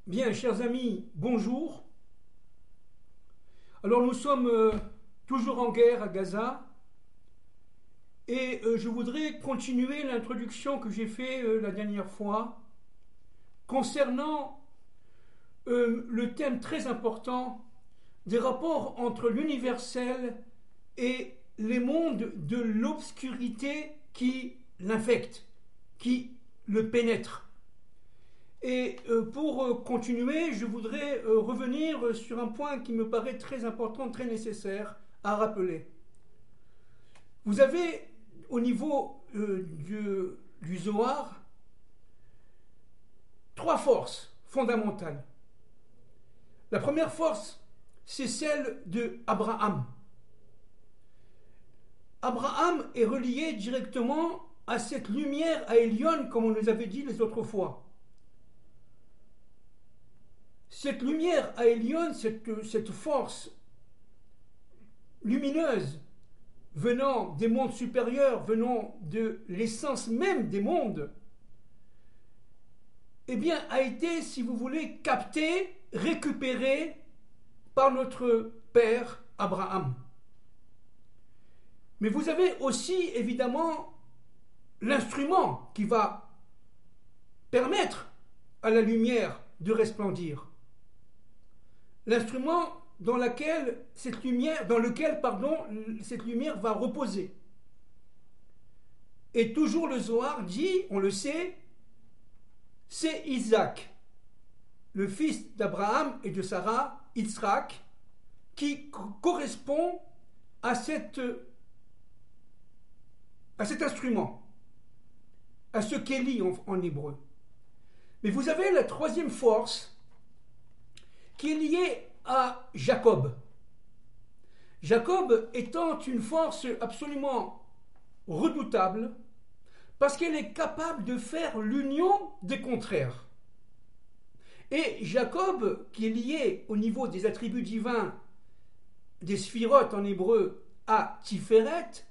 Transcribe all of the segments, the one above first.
Bien, chers amis, bonjour. Alors nous sommes toujours en guerre à Gaza et je voudrais continuer l'introduction que j'ai faite la dernière fois concernant le thème très important des rapports entre l'universel et les mondes de l'obscurité qui l'infectent, qui le pénètrent. Et pour continuer, je voudrais revenir sur un point qui me paraît très important, très nécessaire à rappeler. Vous avez au niveau du Zohar trois forces fondamentales. La première force, c'est celle de Abraham. Abraham est relié directement à cette lumière à Elion, comme on nous avait dit les autres fois. Cette lumière à Elion, cette force lumineuse venant des mondes supérieurs, venant de l'essence même des mondes, eh bien, a été, si vous voulez, captée, récupérée par notre père Abraham. Mais vous avez aussi, évidemment, l'instrument qui va permettre à la lumière de resplendir. L'instrument dans lequel cette lumière va reposer. Et toujours le Zohar dit, on le sait, c'est Isaac, le fils d'Abraham et de Sarah, Yitzhak, qui correspond à cet instrument, à ce Kéli en hébreu. Mais vous avez la troisième force qui est liée à Jacob. Jacob étant une force absolument redoutable parce qu'elle est capable de faire l'union des contraires. Et Jacob, qui est lié au niveau des attributs divins des sphirotes en hébreu à Tiferet,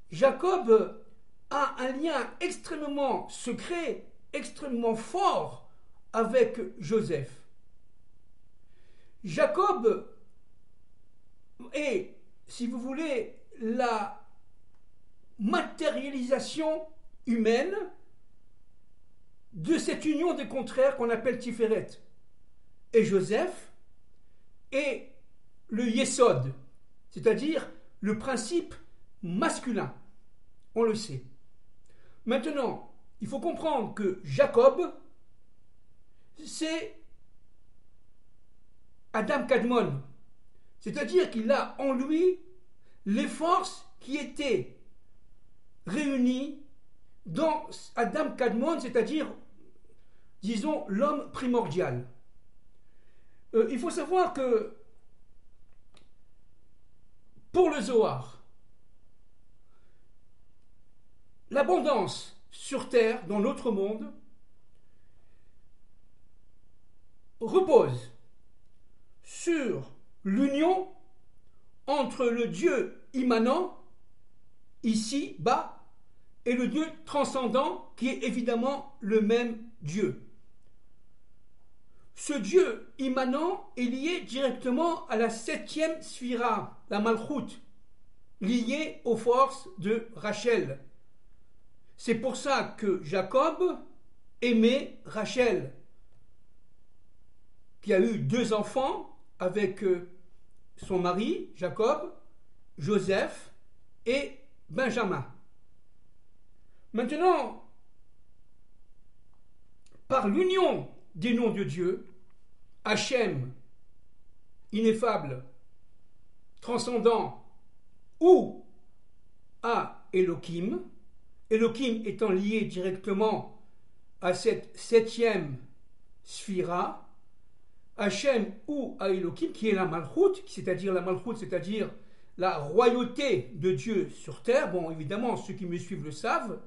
Jacob a un lien extrêmement secret, extrêmement fort avec Joseph. Jacob est, si vous voulez, la matérialisation humaine de cette union des contraires qu'on appelle Tiferet. Et Joseph est le Yesod, c'est-à-dire le principe masculin. On le sait. Maintenant, il faut comprendre que Jacob, c'est Adam Kadmon, c'est-à-dire qu'il a en lui les forces qui étaient réunies dans Adam Kadmon, c'est-à-dire, disons, l'homme primordial. Il faut savoir que pour le Zohar, l'abondance sur terre, dans notre monde, repose sur l'union entre le Dieu immanent, ici, bas, et le Dieu transcendant, qui est évidemment le même Dieu. Ce Dieu immanent est lié directement à la septième sphira, la Malchut, liée aux forces de Rachel. C'est pour ça que Jacob aimait Rachel, qui a eu 2 enfants avec son mari, Jacob, Joseph et Benjamin. Maintenant, par l'union des noms de Dieu, Hachem, ineffable, transcendant, ou à Elohim, Elohim étant lié directement à cette septième sphira, Hachem ou à Elohim, qui est la Malchut, c'est-à-dire la royauté de Dieu sur terre. Bon, évidemment, ceux qui me suivent le savent.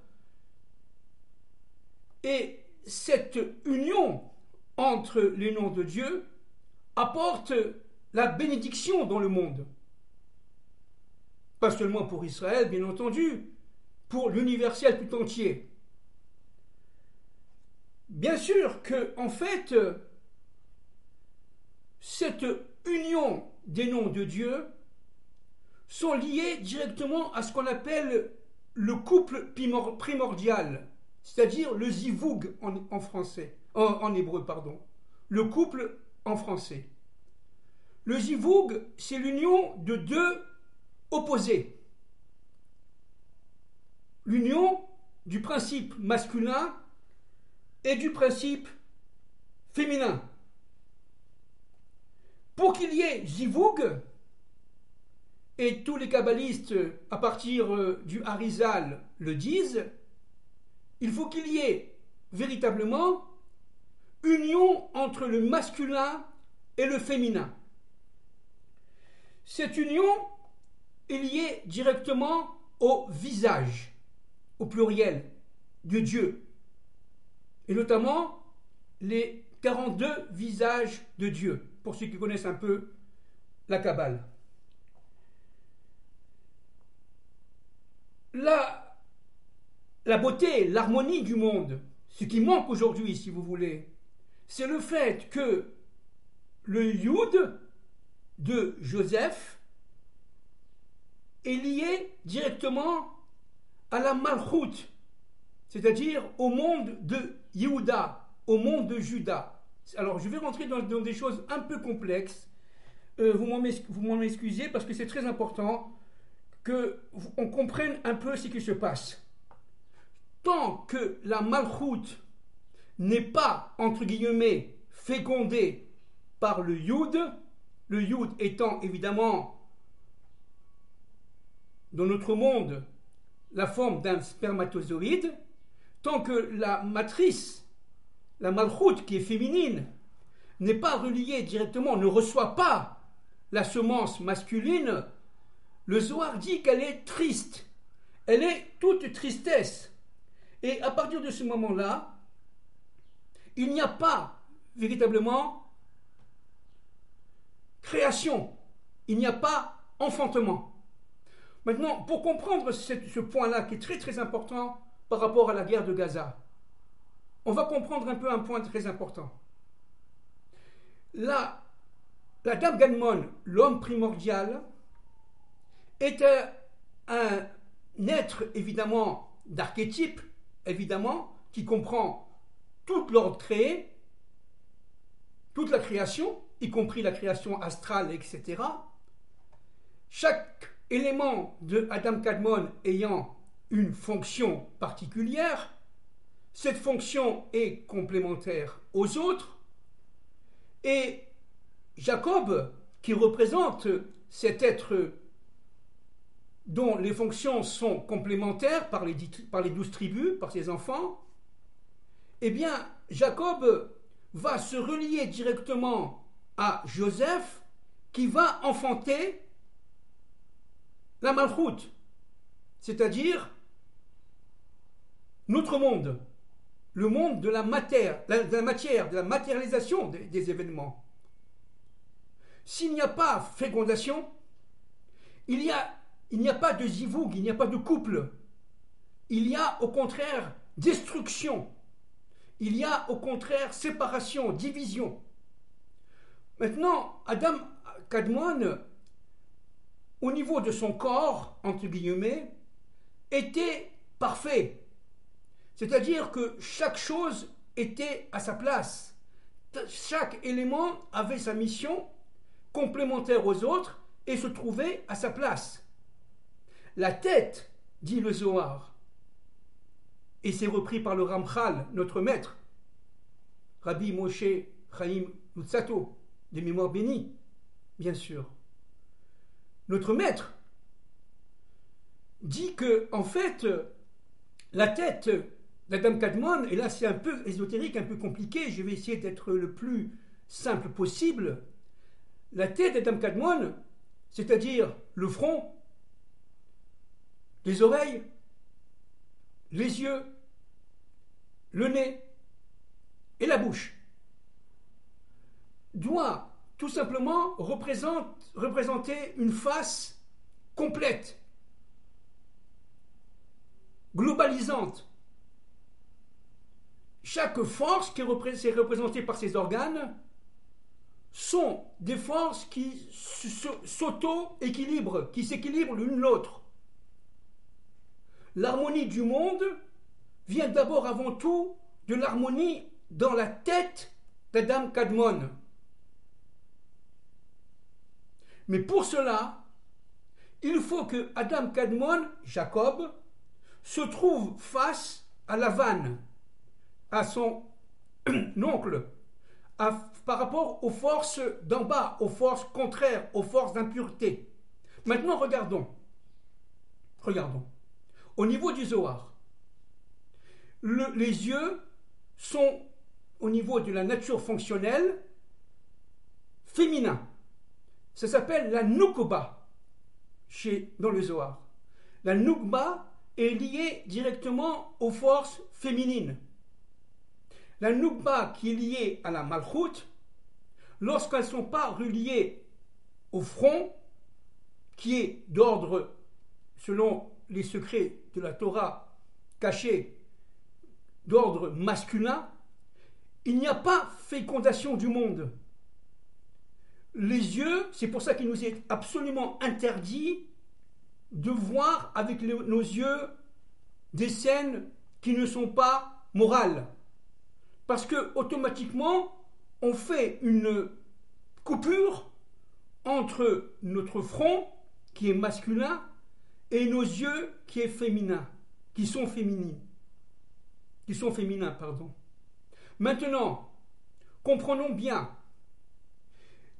Et cette union entre les noms de Dieu apporte la bénédiction dans le monde. Pas seulement pour Israël, bien entendu, pour l'universel tout entier. Bien sûr que, en fait, cette union des noms de Dieu sont liés directement à ce qu'on appelle le couple primordial, c'est-à-dire le zivug en français, en hébreu, pardon. Le couple en français. Le zivug, c'est l'union de deux opposés. L'union du principe masculin et du principe féminin. Pour qu'il y ait zivug, et tous les kabbalistes à partir du Harizal le disent, il faut qu'il y ait véritablement union entre le masculin et le féminin. Cette union est liée directement au visage, au pluriel, de Dieu, et notamment les 42 visages de Dieu, pour ceux qui connaissent un peu la Kabbale. La beauté, l'harmonie du monde, ce qui manque aujourd'hui, si vous voulez, c'est le fait que le Yud de Joseph est lié directement à la Malchut, c'est-à-dire au monde de Yehuda, au monde de Juda. Alors, je vais rentrer dans des choses un peu complexes. Vous m'en excusez parce que c'est très important qu'on comprenne un peu ce qui se passe. Tant que la Malchut n'est pas, entre guillemets, fécondée par le Yud étant évidemment, dans notre monde, la forme d'un spermatozoïde, tant que la matrice, la Malchut qui est féminine, n'est pas reliée directement, ne reçoit pas la semence masculine, le Zohar dit qu'elle est triste, elle est toute tristesse. Et à partir de ce moment-là, il n'y a pas véritablement création, il n'y a pas enfantement. Maintenant, pour comprendre ce point-là qui est très très important par rapport à la guerre de Gaza, on va comprendre un peu un point très important. La Dame Gadmon, l'homme primordial, est un être évidemment d'archétype, évidemment, qui comprend tout l'ordre créé, toute la création, y compris la création astrale, etc. Chaque élément de Adam Kadmon ayant une fonction particulière, cette fonction est complémentaire aux autres, et Jacob, qui représente cet être dont les fonctions sont complémentaires par les 12 tribus, par ses enfants, eh bien, Jacob va se relier directement à Joseph, qui va enfanter la Malchut, c'est-à-dire notre monde, le monde de la matière, de la matérialisation des événements. S'il n'y a pas fécondation, il n'y a pas de zivug, il n'y a pas de couple. Il y a au contraire destruction. Il y a au contraire séparation, division. Maintenant, Adam Kadmon, au niveau de son corps, entre guillemets, était parfait. C'est-à-dire que chaque chose était à sa place. Chaque élément avait sa mission complémentaire aux autres et se trouvait à sa place. La tête, dit le Zohar, et c'est repris par le Ramchal, notre maître, Rabbi Moshe Chaim Luzzatto, des mémoires bénies, bien sûr. Notre maître dit que, en fait, la tête d'Adam Kadmon, et là c'est un peu ésotérique, un peu compliqué, je vais essayer d'être le plus simple possible. La tête d'Adam Kadmon, c'est-à-dire le front, les oreilles, les yeux, le nez et la bouche, doit tout simplement représenter une face complète, globalisante. Chaque force qui est représentée par ces organes sont des forces qui s'auto-équilibrent, qui s'équilibrent l'une l'autre. L'harmonie du monde vient d'abord avant tout de l'harmonie dans la tête d'Adam Kadmon. Mais pour cela, il faut que Adam Kadmon, Jacob, se trouve face à Lavan, à son oncle, par rapport aux forces d'en bas, aux forces contraires, aux forces d'impureté. Maintenant, regardons. Au niveau du Zohar, les yeux sont, au niveau de la nature fonctionnelle, féminins. Ça s'appelle la Nukba dans le Zohar. La Nukba est liée directement aux forces féminines. La Nukba qui est liée à la Malchut, lorsqu'elles ne sont pas reliées au front, qui est d'ordre, selon les secrets de la Torah cachés, d'ordre masculin, il n'y a pas fécondation du monde. Les yeux, c'est pour ça qu'il nous est absolument interdit de voir avec nos yeux des scènes qui ne sont pas morales. Parce que automatiquement, on fait une coupure entre notre front, qui est masculin, et nos yeux, qui est féminin, qui sont féminins. Maintenant, comprenons bien,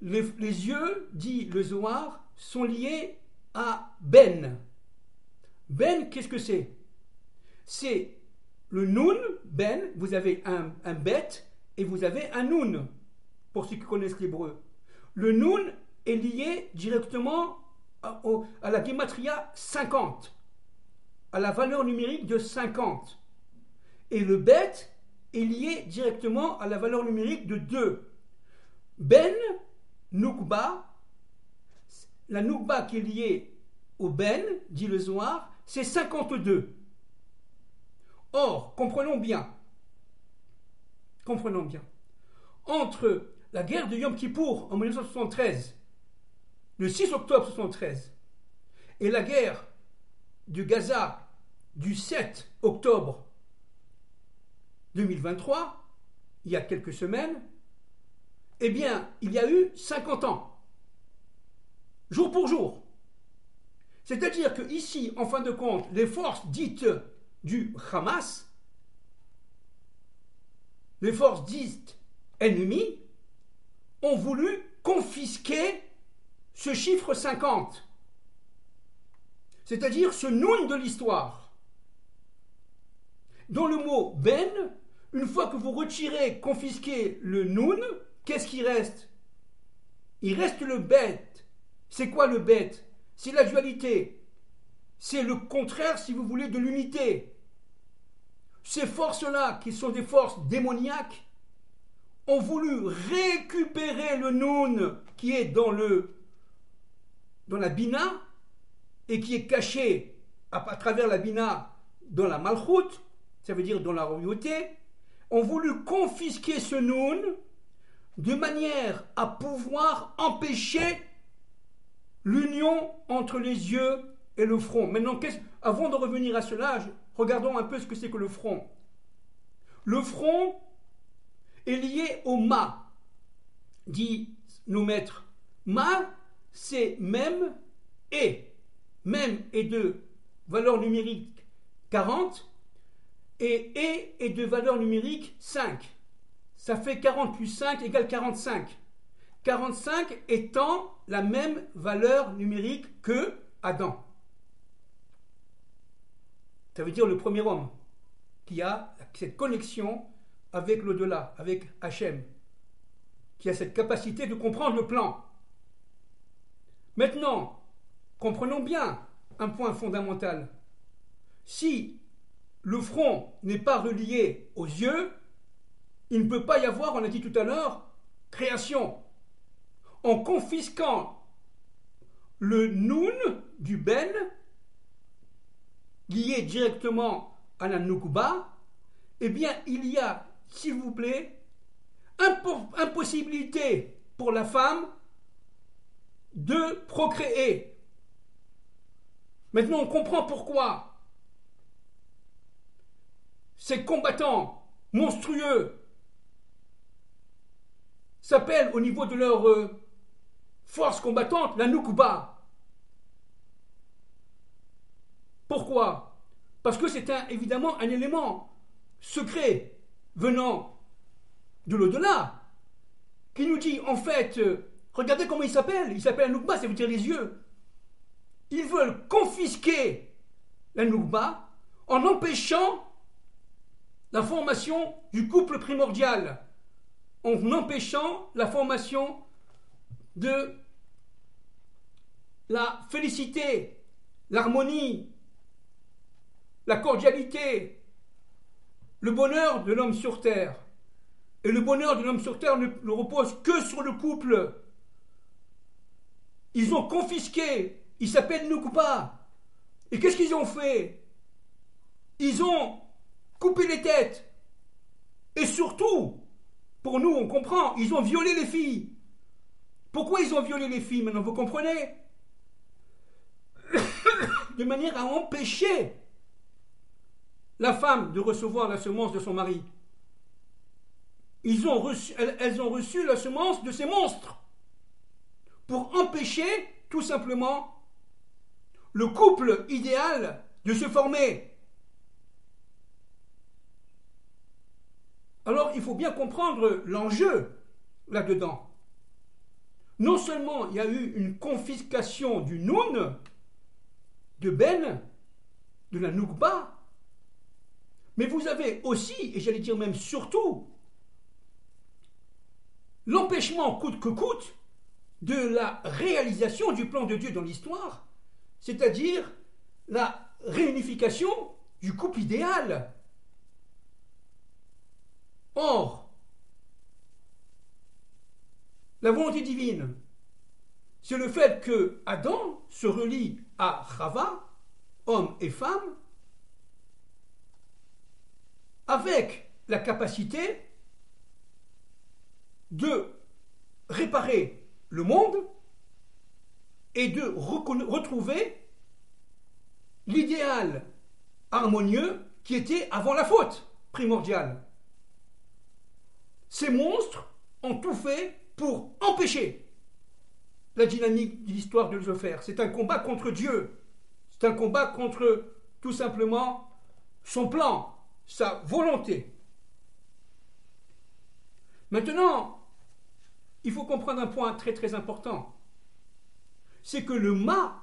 les yeux, dit le Zohar, sont liés à Ben. Ben, qu'est-ce que c'est? C'est le Nun, Ben, vous avez un Bet et vous avez un Nun, pour ceux qui connaissent l'hébreu. Le Nun est lié directement à la Gematria 50, à la valeur numérique de 50. Et le Bet est lié directement à la valeur numérique de 2. Ben, Nukba, la Nukba qui est liée au Ben, dit le Zohar, c'est 52. Or, comprenons bien, entre la guerre de Yom Kippour en 1973, le 6 octobre 1973, et la guerre de Gaza du 7 octobre 2023, il y a quelques semaines, eh bien, il y a eu 50 ans, jour pour jour. C'est-à-dire que ici, en fin de compte, les forces dites du Hamas, les forces dites ennemies, ont voulu confisquer ce chiffre 50, c'est-à-dire ce noun de l'histoire. Dans le mot Ben, une fois que vous retirez, confisquez le noun, qu'est-ce qui reste? Il reste le bête. C'est quoi le bête? C'est la dualité. C'est le contraire, si vous voulez, de l'unité. Ces forces-là, qui sont des forces démoniaques, ont voulu récupérer le noun qui est dans la bina et qui est caché à travers la bina dans la malchut, ça veut dire dans la royauté, ont voulu confisquer ce noun de manière à pouvoir empêcher l'union entre les yeux et le front. Maintenant, avant de revenir à cela, regardons un peu ce que c'est que le front. Le front est lié au ma, dit nos maîtres. Ma, c'est même et. Même est de valeur numérique 40 et est de valeur numérique 5. Ça fait 40 plus 5 égale 45. 45 étant la même valeur numérique que Adam. Ça veut dire le premier homme qui a cette connexion avec l'au-delà, avec Hachem, qui a cette capacité de comprendre le plan. Maintenant, comprenons bien un point fondamental. Si le front n'est pas relié aux yeux, il ne peut pas y avoir, on a dit tout à l'heure, création. En confisquant le noun du ben, lié directement à la Nukba, eh bien, il y a, s'il vous plaît, impossibilité pour la femme de procréer. Maintenant, on comprend pourquoi ces combattants monstrueux s'appellent au niveau de leur force combattante la Nukba. Pourquoi? Parce que c'est évidemment un élément secret venant de l'au-delà qui nous dit en fait, regardez comment il s'appelle Nukba, ça veut dire les yeux. Ils veulent confisquer la Nukba en empêchant la formation du couple primordial, en empêchant la formation de la félicité, l'harmonie, la cordialité, le bonheur de l'homme sur terre. Et le bonheur de l'homme sur terre ne repose que sur le couple. Ils ont confisqué, ils s'appellent Nukba. Et qu'est-ce qu'ils ont fait? Ils ont coupé les têtes. Et surtout, pour nous, on comprend, ils ont violé les filles. Pourquoi ils ont violé les filles? Maintenant, vous comprenez? De manière à empêcher la femme de recevoir la semence de son mari. Elles ont reçu la semence de ces monstres pour empêcher tout simplement le couple idéal de se former. Alors il faut bien comprendre l'enjeu là-dedans. Non seulement il y a eu une confiscation du Noun, de Ben, de la Nukba, mais vous avez aussi, et j'allais dire même surtout, l'empêchement coûte que coûte de la réalisation du plan de Dieu dans l'histoire, c'est-à-dire la réunification du couple idéal. Or, la volonté divine, c'est le fait que Adam se relie à Chava, homme et femme, avec la capacité de réparer le monde et de retrouver l'idéal harmonieux qui était avant la faute primordiale. Ces monstres ont tout fait pour empêcher la dynamique de l'histoire de Lucifer. C'est un combat contre Dieu. C'est un combat contre, tout simplement, son plan, sa volonté. Maintenant, il faut comprendre un point très très important. C'est que le mât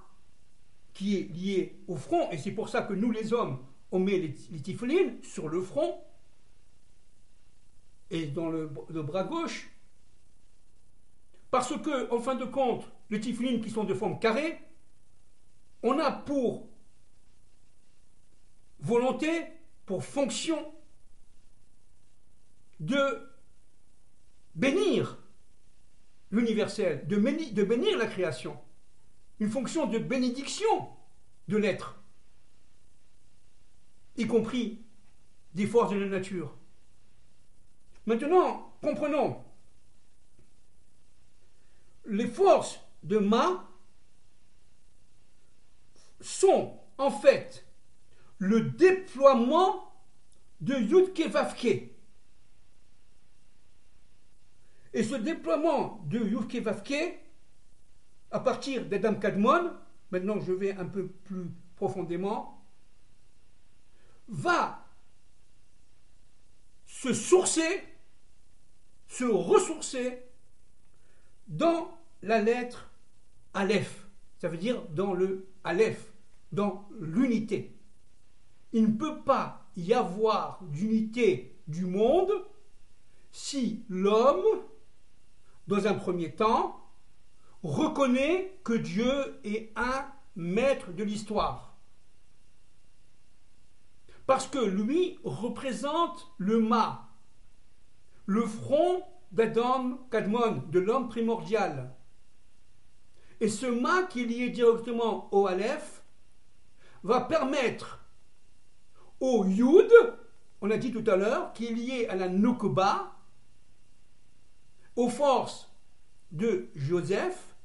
qui est lié au front, et c'est pour ça que nous les hommes, on met les tiflines sur le front et dans le bras gauche, parce que, en fin de compte, les tiflines qui sont de forme carrée, on a pour volonté, pour fonction, de bénir l'universel, de bénir la création, une fonction de bénédiction de l'être, y compris des forces de la nature. Maintenant, comprenons, les forces de Ma sont en fait le déploiement de Yudke Vavke. Et ce déploiement de Yudke Vavke, à partir d'Adam Kadmon, maintenant je vais un peu plus profondément, va se ressourcer dans la lettre Aleph. Ça veut dire dans le Aleph, dans l'unité. Il ne peut pas y avoir d'unité du monde si l'homme, dans un premier temps, reconnaît que Dieu est un maître de l'histoire. Parce que lui représente le mât, le front d'Adam Kadmon, de l'homme primordial. Et ce mât qui est lié directement au Aleph va permettre au Yud, on a dit tout à l'heure, qui est lié à la Nukba, aux forces de Joseph,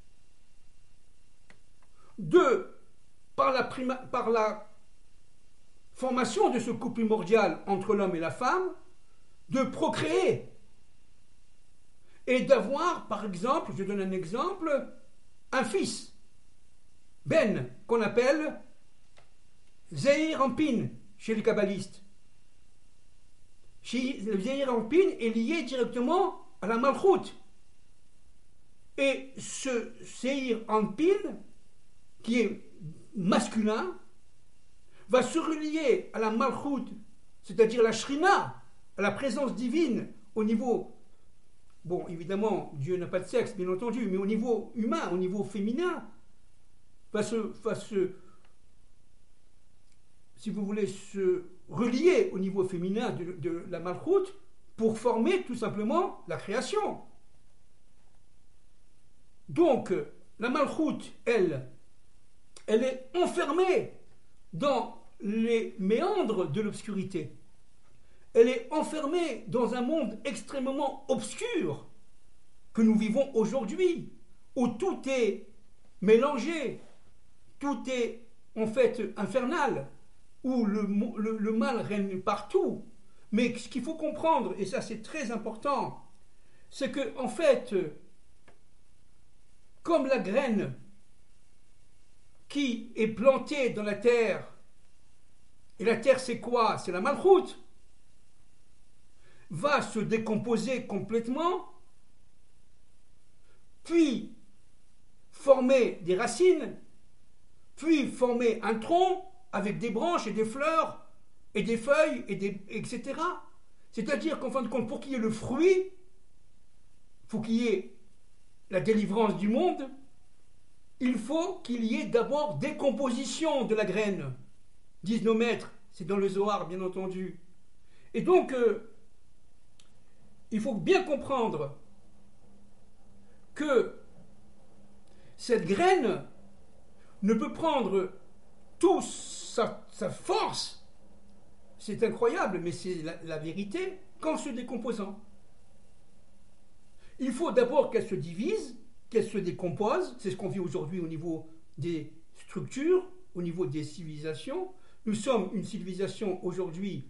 par la formation de ce couple primordial entre l'homme et la femme, de procréer et d'avoir, par exemple, je donne un exemple, un fils, Ben, qu'on appelle Zeir Anpin chez les kabbalistes. Le Zeir Anpin est lié directement à la Malchut. Et ce Zeir Anpin, qui est masculin, va se relier à la Malchut, c'est-à-dire la Shrina, à la présence divine au niveau, bon, évidemment, Dieu n'a pas de sexe, bien entendu, mais au niveau humain, au niveau féminin, va se si vous voulez, se relier au niveau féminin de la Malchut pour former tout simplement la création. Donc, la Malchut, elle est enfermée dans les méandres de l'obscurité. Elle est enfermée dans un monde extrêmement obscur que nous vivons aujourd'hui, où tout est mélangé, tout est en fait infernal, où le mal règne partout. Mais ce qu'il faut comprendre, et ça c'est très important, c'est que en fait, comme la graine qui est plantée dans la terre, et la terre c'est quoi? C'est la Malchut, va se décomposer complètement, puis former des racines, puis former un tronc avec des branches et des fleurs et des feuilles, etc. C'est-à-dire qu'en fin de compte, pour qu'il y ait le fruit, il faut qu'il y ait la délivrance du monde, il faut qu'il y ait d'abord décomposition de la graine, disent nos maîtres, c'est dans le Zohar bien entendu. Et donc, il faut bien comprendre que cette graine ne peut prendre toute sa force, c'est incroyable, mais c'est la vérité, qu'en se décomposant. Il faut d'abord qu'elle se divise, qu'elle se décompose, c'est ce qu'on vit aujourd'hui au niveau des structures, au niveau des civilisations. Nous sommes une civilisation aujourd'hui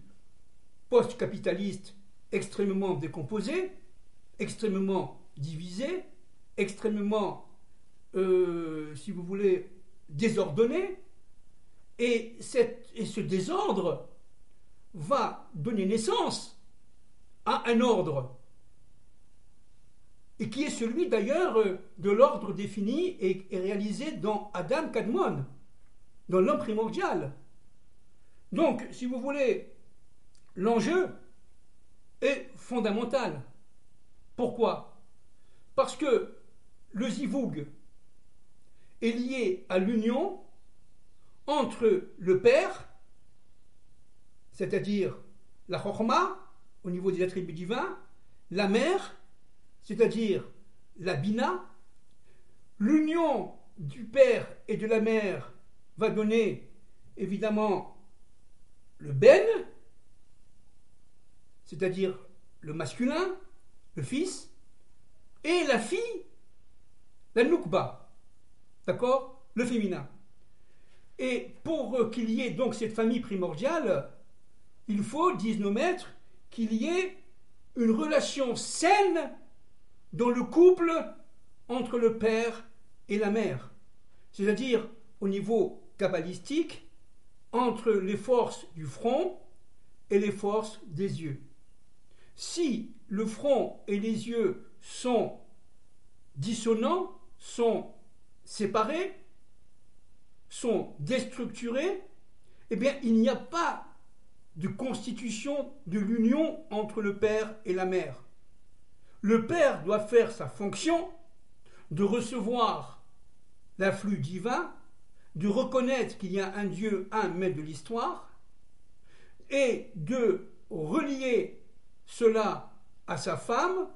post-capitaliste, extrêmement décomposée, extrêmement divisée, extrêmement, si vous voulez, désordonnée. Et ce désordre va donner naissance à un ordre, et qui est celui d'ailleurs de l'ordre défini et réalisé dans Adam Kadmon, dans l'homme primordial. Donc, si vous voulez, l'enjeu est fondamental. Pourquoi? Parce que le zivoug est lié à l'union entre le Père, c'est-à-dire la Chokhma, au niveau des attributs divins, la Mère, c'est-à-dire la Bina. L'union du Père et de la Mère va donner évidemment le Ben, c'est-à-dire le masculin, le fils, et la fille, la Nukba, d'accord, le féminin. Et pour qu'il y ait donc cette famille primordiale, il faut, disent nos maîtres, qu'il y ait une relation saine dans le couple entre le père et la mère. C'est-à-dire, au niveau kabbalistique, entre les forces du front et les forces des yeux. Si le front et les yeux sont dissonants, sont séparés, sont déstructurés, eh bien, il n'y a pas de constitution de l'union entre le père et la mère. Le père doit faire sa fonction de recevoir l'afflux divin, de reconnaître qu'il y a un Dieu, un maître de l'histoire, et de relier cela à sa femme,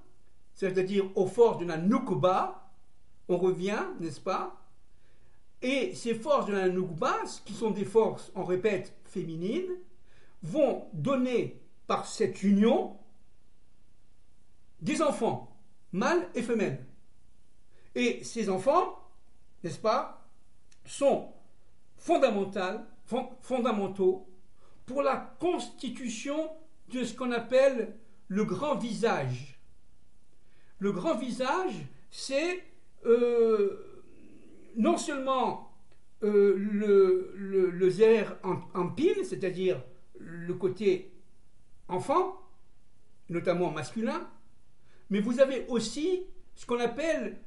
c'est-à-dire aux forces de la Nukba. On revient, n'est-ce pas? Et ces forces de la Nukba, qui sont des forces, on répète, féminines, vont donner par cette union des enfants, mâles et femelles. Et ces enfants, n'est-ce pas, sont fondamentaux pour la constitution de ce qu'on appelle le grand visage. Le grand visage, c'est non seulement le Zerer Anpin, c'est-à-dire le côté enfant, notamment masculin, mais vous avez aussi ce qu'on appelle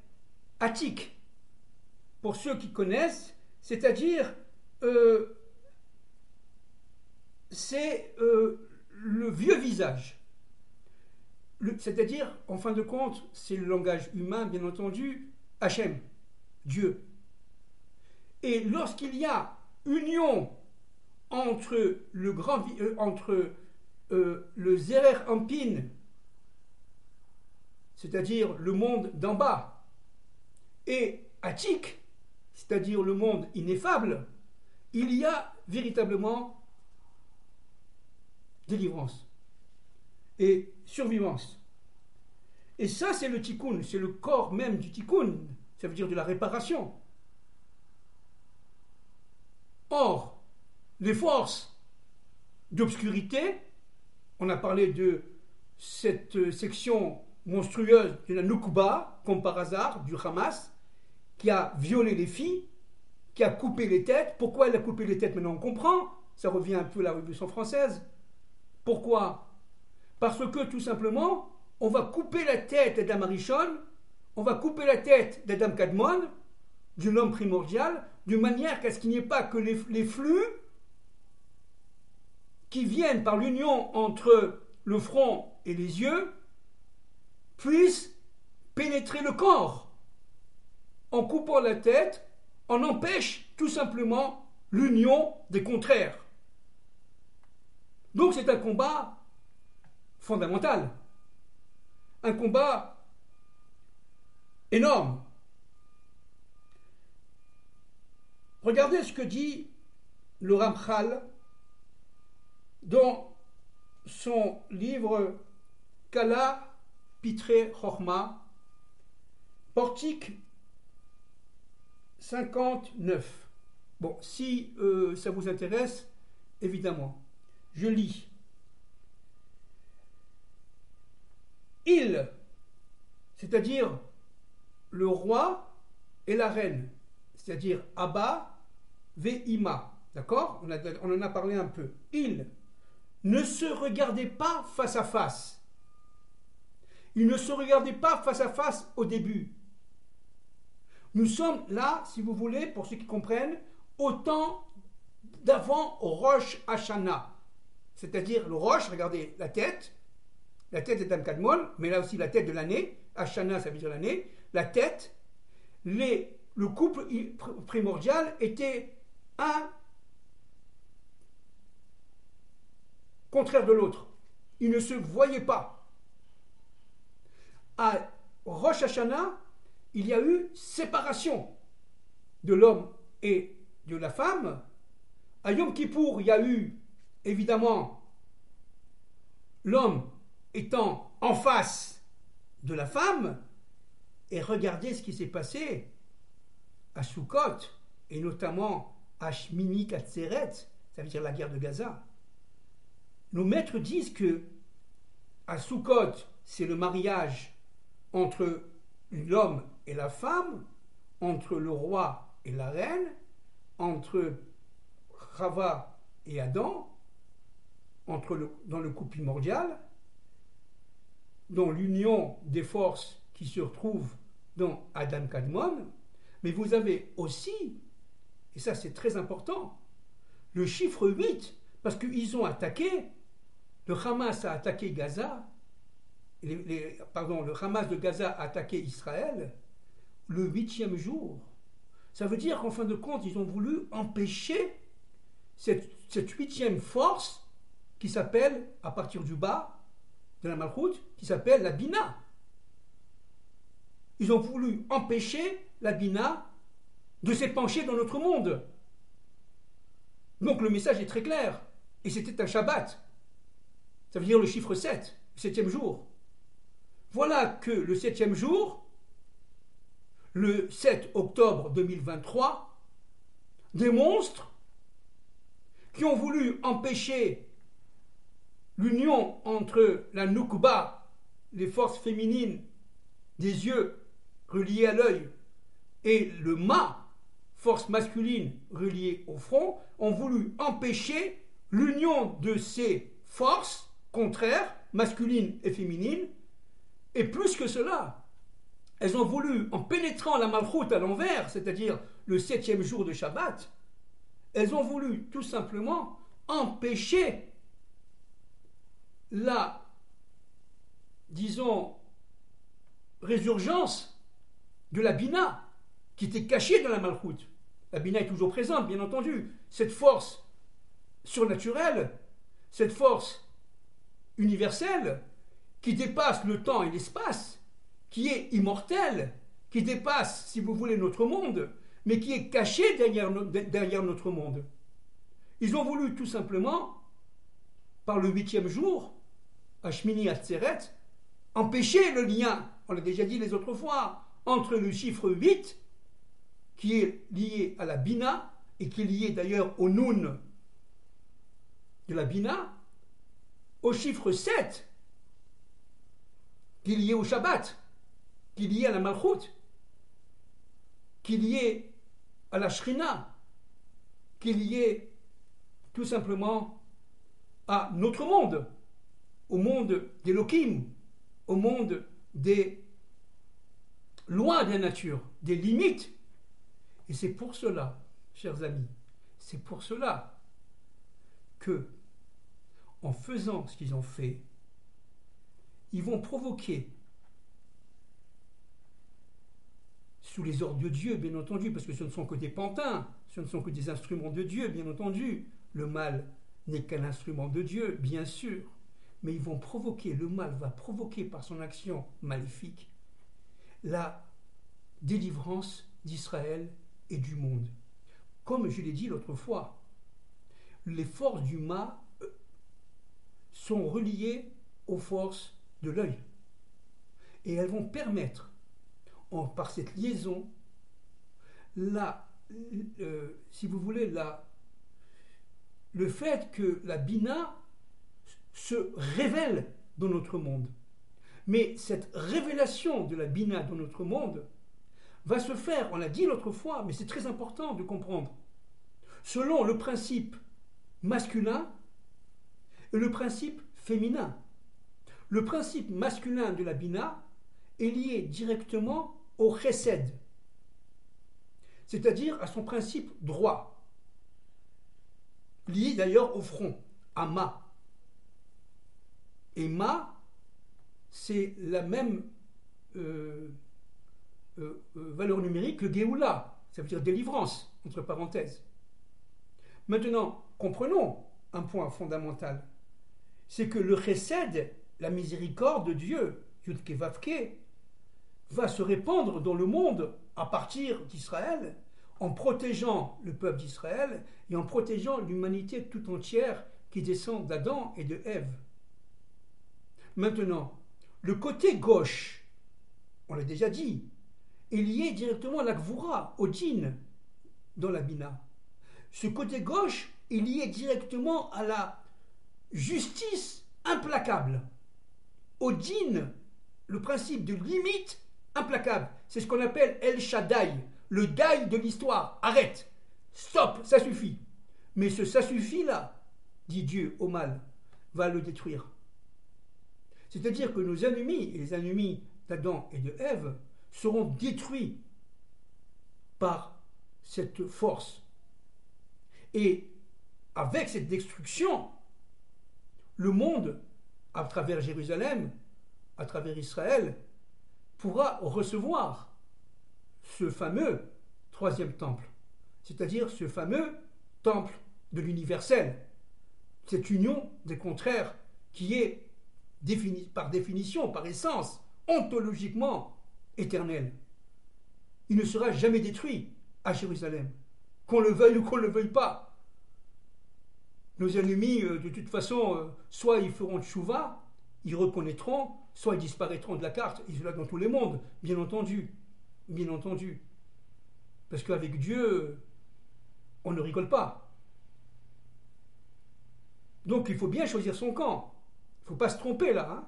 Atik, pour ceux qui connaissent, c'est-à-dire c'est le vieux visage. C'est-à-dire, en fin de compte, c'est le langage humain, bien entendu, Hachem, Dieu. Et lorsqu'il y a union entre le Zerer Anpin, c'est-à-dire le monde d'en bas, et Atik, c'est-à-dire le monde ineffable, il y a véritablement délivrance et survivance. Et ça, c'est le tikkun, c'est le corps même du tikkun, ça veut dire de la réparation. Or, les forces d'obscurité, on a parlé de cette section monstrueuse de la Nukba, comme par hasard, du Hamas, qui a violé les filles, qui a coupé les têtes. Pourquoi elle a coupé les têtes? Maintenant on comprend, ça revient un peu à la Révolution française. Pourquoi? Parce que tout simplement, on va couper la tête d'Adam Arishon, on va couper la tête d'Adam Kadmon, de l'homme primordial, de manière qu'à ce qu'il n'y ait pas que les flux qui viennent par l'union entre le front et les yeux puissent pénétrer le corps. En coupant la tête, on empêche tout simplement l'union des contraires. Donc c'est un combat fondamental, un combat énorme. Regardez ce que dit le Ramchal dans son livre Kala Pitre Chochma, portique 59. Bon, si ça vous intéresse, évidemment, je lis. Il, c'est-à-dire le roi et la reine, c'est-à-dire Abba, Ve'ima, d'accord? On en a parlé un peu. Ils ne se regardaient pas face à face. Ils ne se regardaient pas face à face au début. Nous sommes là, si vous voulez, pour ceux qui comprennent, au temps d'avant Rosh Hashanah. C'est-à-dire le Rosh, regardez la tête d'Adam Kadmon, mais là aussi la tête de l'année. Hashanah, ça veut dire l'année. La tête, le couple primordial était un contraire de l'autre. Ils ne se voyaient pas. À Rosh Hashanah, il y a eu séparation de l'homme et de la femme. À Yom Kippour, il y a eu évidemment l'homme étant en face de la femme. Et regardez ce qui s'est passé à Sukkot, et notamment à Shmini Atzeret, ça veut dire la guerre de Gaza. Nos maîtres disent que à Sukkot, c'est le mariage entre l'homme et la femme, entre le roi et la reine, entre Chava et Adam, dans le couple primordial, dans l'union des forces qui se retrouvent dans Adam Kadmon, mais vous avez aussi, et ça c'est très important, le chiffre 8, parce qu'ils ont attaqué, le Hamas a attaqué Gaza, le Hamas de Gaza a attaqué Israël le 8e jour. Ça veut dire qu'en fin de compte, ils ont voulu empêcher cette 8e force qui s'appelle, à partir du bas de la Malchoute, qui s'appelle la Bina. Ils ont voulu empêcher la Bina de s'épancher dans notre monde. Donc le message est très clair. Et c'était un Shabbat. Ça veut dire le chiffre 7, le 7e jour. Voilà que le 7e jour, le 7 octobre 2023, des monstres qui ont voulu empêcher l'union entre la Nukba, les forces féminines des yeux reliés à l'œil, et le Ma, force masculine reliée au front, ont voulu empêcher l'union de ces forces contraires, masculines et féminines, et plus que cela, elles ont voulu, en pénétrant la Malchoute à l'envers, c'est-à-dire le 7e jour de Shabbat, elles ont voulu tout simplement empêcher la, disons, résurgence de la Bina, qui était cachée dans la Malchoute. La Bina est toujours présente, bien entendu. Cette force surnaturelle, cette force universelle, qui dépasse le temps et l'espace, qui est immortelle, qui dépasse, si vous voulez, notre monde, mais qui est cachée derrière notre monde. Ils ont voulu tout simplement, par le 8e jour, à Shmini Atzeret, empêcher le lien, on l'a déjà dit les autres fois, entre le chiffre 8, qui est lié à la Bina, et qui est lié d'ailleurs au Nun de la Bina, au chiffre 7, qui est lié au Shabbat, qui est lié à la Malchoute, qui est lié à la Shrina, qui est lié tout simplement à notre monde, au monde d'Elohim, au monde des lois de la nature, des limites. Et c'est pour cela, chers amis, c'est pour cela que, en faisant ce qu'ils ont fait, ils vont provoquer, sous les ordres de Dieu, bien entendu, parce que ce ne sont que des pantins, ce ne sont que des instruments de Dieu, bien entendu. Le mal n'est qu'un instrument de Dieu, bien sûr, mais ils vont provoquer, le mal va provoquer par son action maléfique la délivrance d'Israël et du monde. Comme je l'ai dit l'autre fois, les forces du Ma sont reliées aux forces de l'œil. Et elles vont permettre, par cette liaison, si vous voulez, le fait que la Bina se révèle dans notre monde. Mais cette révélation de la Bina dans notre monde va se faire, on l'a dit l'autre fois, mais c'est très important de comprendre, selon le principe masculin et le principe féminin. Le principe masculin de la Bina est lié directement au chesed, c'est-à-dire à son principe droit, lié d'ailleurs au front, à Ma. Et Ma, c'est la même valeur numérique que Géoula, ça veut dire délivrance, entre parenthèses. Maintenant, comprenons un point fondamental, c'est que le chesed, la miséricorde de Dieu, Yudke Vavke, va se répandre dans le monde à partir d'Israël, en protégeant le peuple d'Israël et en protégeant l'humanité tout entière qui descend d'Adam et de Ève. Maintenant, le côté gauche, on l'a déjà dit, est lié directement à la Gvura, au djinn, dans la Bina. Ce côté gauche est lié directement à la justice implacable, au djinn, le principe de limite implacable. C'est ce qu'on appelle El Shaddai, le Daï de l'histoire. Arrête, stop, ça suffit. Mais ce ça suffit là, dit Dieu au mal, va le détruire. C'est-à-dire que nos ennemis, et les ennemis d'Adam et de Ève, seront détruits par cette force. Et avec cette destruction, le monde, à travers Jérusalem, à travers Israël, pourra recevoir ce fameux troisième temple, c'est-à-dire ce fameux temple de l'universel, cette union des contraires qui est par définition, par essence, ontologiquement éternelle. Il ne sera jamais détruit à Jérusalem, qu'on le veuille ou qu'on ne le veuille pas. Nos ennemis, de toute façon, soit ils feront tchouva, ils reconnaîtront, soit ils disparaîtront de la carte, et cela dans tous les mondes, bien entendu. bien entendu. Parce qu'avec Dieu, on ne rigole pas. Donc il faut bien choisir son camp. Il ne faut pas se tromper là. Hein.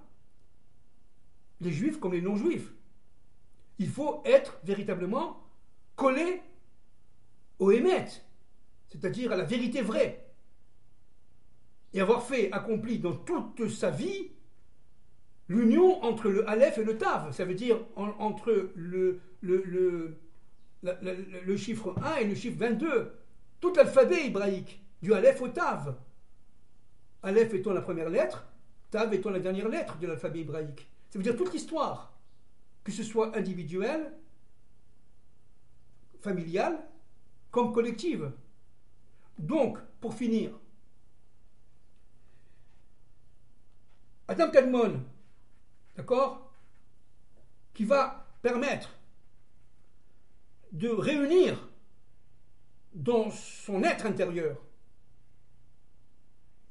Les juifs comme les non-juifs. Il faut être véritablement collé au Hémet, c'est-à-dire à la vérité vraie. Et avoir fait, accompli dans toute sa vie, l'union entre le Aleph et le Tav. Ça veut dire entre le chiffre 1 et le chiffre 22. Tout l'alphabet hébraïque, du Aleph au Tav. Aleph étant la première lettre, Tav étant la dernière lettre de l'alphabet hébraïque. Ça veut dire toute l'histoire, que ce soit individuelle, familiale, comme collective. Donc, pour finir, Adam Kadmon, d'accord, qui va permettre de réunir dans son être intérieur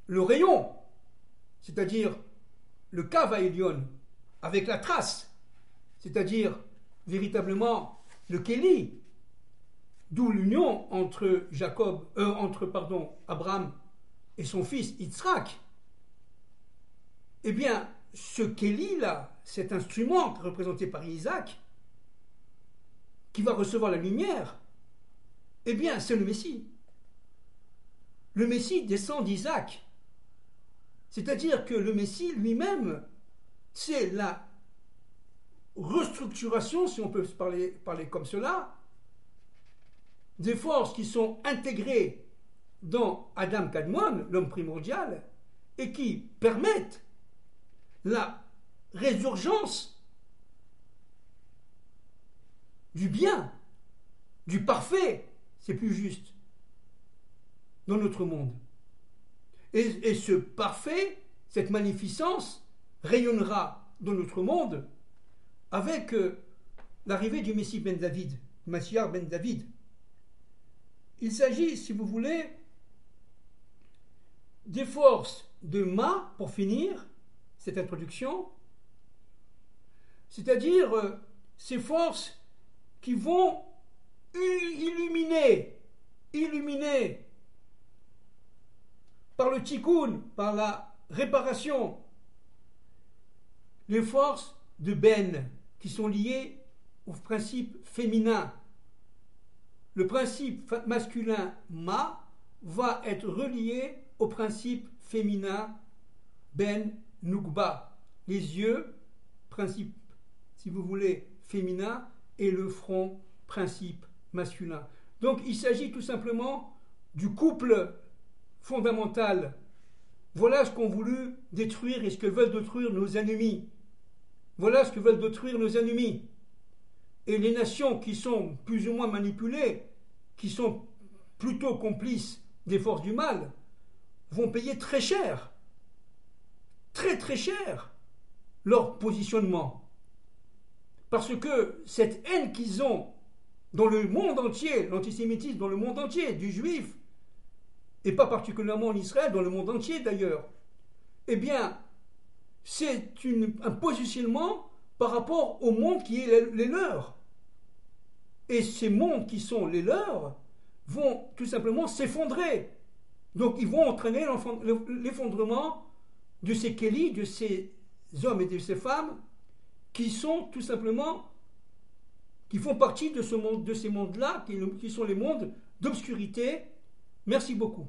le rayon, c'est-à-dire le Kava Elion, avec la trace, c'est-à-dire véritablement le Kéli, d'où l'union entre Abraham et son fils Yitzhak. Eh bien, ce Kéli-là, cet instrument représenté par Isaac, qui va recevoir la lumière, eh bien, c'est le Messie. Le Messie descend d'Isaac. C'est-à-dire que le Messie lui-même, c'est la restructuration, si on peut parler comme cela, des forces qui sont intégrées dans Adam Kadmon, l'homme primordial, et qui permettent la résurgence du bien, du parfait, c'est plus juste, dans notre monde. Et ce parfait, cette magnificence, rayonnera dans notre monde avec l'arrivée du Messie ben David, Mashiach ben David. Il s'agit, si vous voulez, des forces de Ma, pour finir cette introduction, c'est-à-dire ces forces qui vont illuminer par le tikkun, par la réparation, les forces de Ben qui sont liées au principe féminin. Le principe masculin Ma va être relié au principe féminin Ben Nukba. Les yeux, principe, si vous voulez, féminin, et le front, principe masculin. Donc il s'agit tout simplement du couple fondamental. Voilà ce qu'ont voulu détruire et ce que veulent détruire nos ennemis. Voilà ce que veulent détruire nos ennemis. Et les nations qui sont plus ou moins manipulées, qui sont plutôt complices des forces du mal, vont payer très cher, très très cher, leur positionnement. Parce que cette haine qu'ils ont dans le monde entier, l'antisémitisme dans le monde entier, du juif, et pas particulièrement en Israël, dans le monde entier d'ailleurs, eh bien, c'est un positionnement par rapport au monde qui est les leurs. Et ces mondes qui sont les leurs vont tout simplement s'effondrer. Donc ils vont entraîner l'effondrement de ces kélis, de ces hommes et de ces femmes qui sont tout simplement, qui font partie de ce monde, de ces mondes-là, qui sont les mondes d'obscurité. Merci beaucoup.